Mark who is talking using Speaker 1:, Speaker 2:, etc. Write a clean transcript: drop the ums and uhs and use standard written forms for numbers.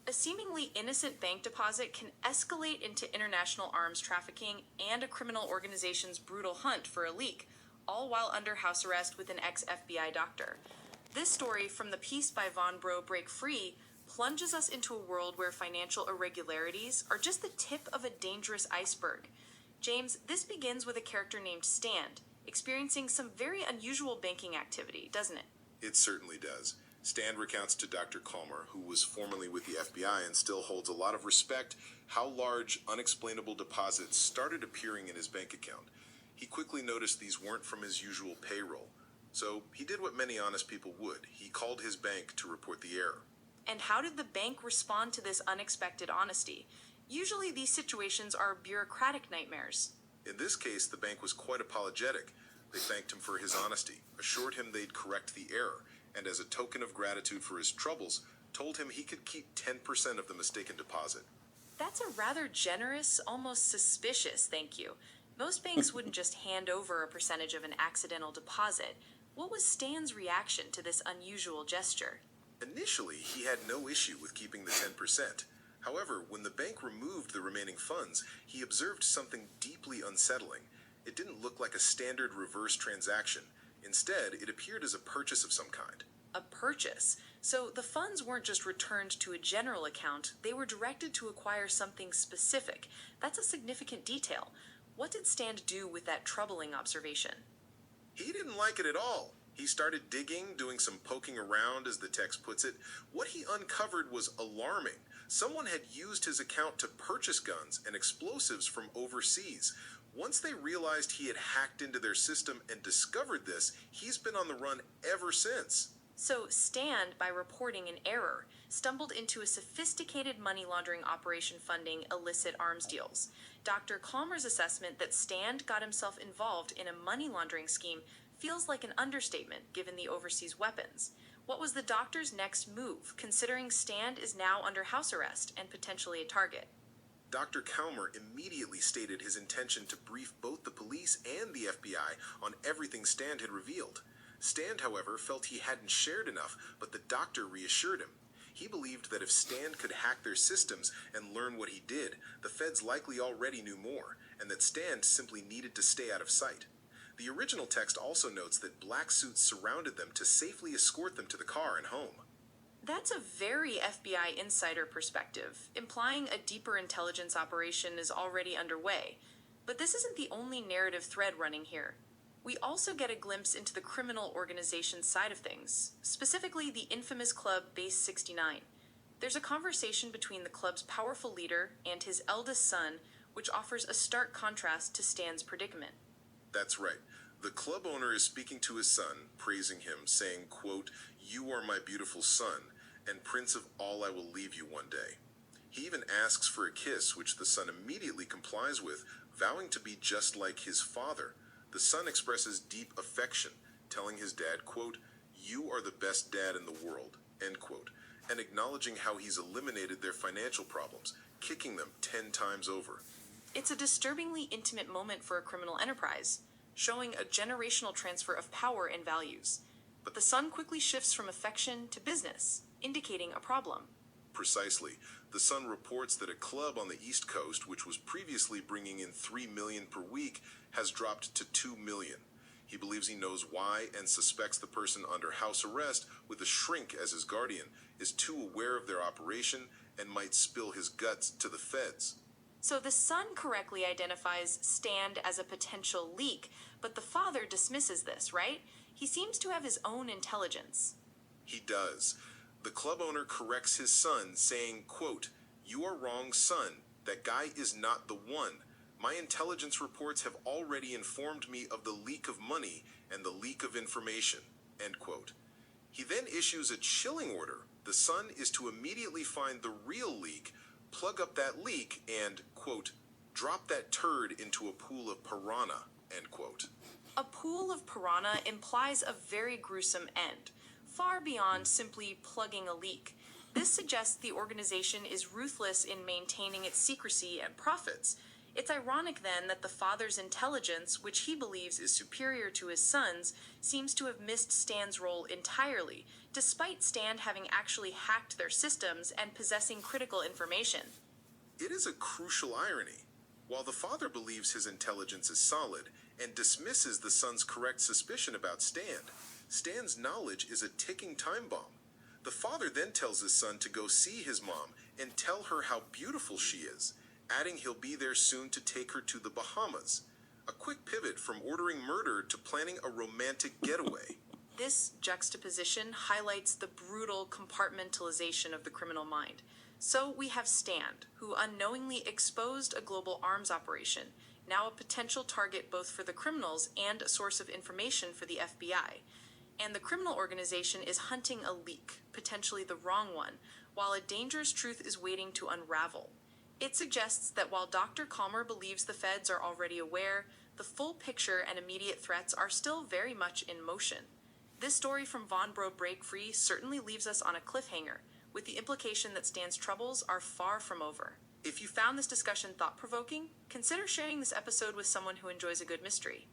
Speaker 1: A seemingly innocent bank deposit can escalate into international arms trafficking and a criminal organization's brutal hunt for a leak, all while under house arrest with an ex-FBI doctor. This story from the piece by Von Bro Break Free plunges us into a world where financial irregularities are just the tip of a dangerous iceberg. James, this begins with a character named Stand, experiencing some very unusual banking activity, doesn't it?
Speaker 2: It certainly does. Stand recounts to Dr. Calmer, who was formerly with the FBI and still holds a lot of respect, how large, unexplainable deposits started appearing in his bank account. He quickly noticed these weren't from his usual payroll. So he did what many honest people would. He called his bank to report the error.
Speaker 1: And how did the bank respond to this unexpected honesty? Usually these situations are bureaucratic nightmares.
Speaker 2: In this case, the bank was quite apologetic. They thanked him for his honesty, assured him they'd correct the error, and as a token of gratitude for his troubles, told him he could keep 10% of the mistaken deposit.
Speaker 1: That's a rather generous, almost suspicious thank you. Most banks wouldn't just hand over a percentage of an accidental deposit. What was Stan's reaction to this unusual gesture?
Speaker 2: Initially, he had no issue with keeping the 10%. However, when the bank removed the remaining funds, he observed something deeply unsettling. It didn't look like a standard reverse transaction. Instead, it appeared as a purchase of some kind.
Speaker 1: A purchase? So the funds weren't just returned to a general account, they were directed to acquire something specific. That's a significant detail. What did Stand do with that troubling observation?
Speaker 2: He didn't like it at all. He started digging, doing some poking around, as the text puts it. What he uncovered was alarming. Someone had used his account to purchase guns and explosives from overseas. Once they realized he had hacked into their system and discovered this, he's been on the run ever since.
Speaker 1: So Stand, by reporting an error, stumbled into a sophisticated money laundering operation funding illicit arms deals. Dr. Calmer's assessment that Stand got himself involved in a money laundering scheme feels like an understatement given the overseas weapons. What was the doctor's next move, considering Stand is now under house arrest and potentially a target?
Speaker 2: Dr. Calmer immediately stated his intention to brief both the police and the FBI on everything Stand had revealed. Stand, however, felt he hadn't shared enough, but the doctor reassured him. He believed that if Stand could hack their systems and learn what he did, the feds likely already knew more, and that Stand simply needed to stay out of sight. The original text also notes that black suits surrounded them to safely escort them to the car and home.
Speaker 1: That's a very FBI insider perspective, implying a deeper intelligence operation is already underway. But this isn't the only narrative thread running here. We also get a glimpse into the criminal organization side of things, specifically the infamous club Base 69. There's a conversation between the club's powerful leader and his eldest son, which offers a stark contrast to Stan's predicament.
Speaker 2: That's right. The club owner is speaking to his son, praising him, saying, quote, "You are my beautiful son, and prince of all I will leave you one day." He even asks for a kiss, which the son immediately complies with, vowing to be just like his father. The son expresses deep affection, telling his dad, quote, "You are the best dad in the world," end quote, and acknowledging how he's eliminated their financial problems, kicking them 10 times over.
Speaker 1: It's a disturbingly intimate moment for a criminal enterprise, showing a generational transfer of power and values. But the son quickly shifts from affection to business, indicating a problem.
Speaker 2: Precisely. The Sun reports that a club on the East Coast, which was previously bringing in $3 million per week, has dropped to $2 million. He believes he knows why and suspects the person under house arrest, with a shrink as his guardian, is too aware of their operation and might spill his guts to the feds.
Speaker 1: So the son correctly identifies Stand as a potential leak, but the father dismisses this, right? He seems to have his own intelligence.
Speaker 2: He does. The club owner corrects his son, saying, quote, "You are wrong, son. That guy is not the one. My intelligence reports have already informed me of the leak of money and the leak of information," end quote. He then issues a chilling order. The son is to immediately find the real leak, plug up that leak, and, quote, "drop that turd into a pool of piranha," end quote.
Speaker 1: A pool of piranha implies a very gruesome end, far beyond simply plugging a leak. This suggests the organization is ruthless in maintaining its secrecy and profits. It's ironic then that the father's intelligence, which he believes is superior to his son's, seems to have missed Stan's role entirely, despite Stan having actually hacked their systems and possessing critical information.
Speaker 2: It is a crucial irony. While the father believes his intelligence is solid and dismisses the son's correct suspicion about Stan, Stan's knowledge is a ticking time bomb. The father then tells his son to go see his mom and tell her how beautiful she is, adding he'll be there soon to take her to the Bahamas. A quick pivot from ordering murder to planning a romantic getaway.
Speaker 1: This juxtaposition highlights the brutal compartmentalization of the criminal mind. So we have Stan, who unknowingly exposed a global arms operation, now a potential target both for the criminals and a source of information for the FBI. And the criminal organization is hunting a leak, potentially the wrong one, while a dangerous truth is waiting to unravel. It suggests that while Dr. Calmer believes the feds are already aware, the full picture and immediate threats are still very much in motion. This story from Von Bro Break Free certainly leaves us on a cliffhanger, with the implication that Stan's troubles are far from over. If you found this discussion thought-provoking, consider sharing this episode with someone who enjoys a good mystery.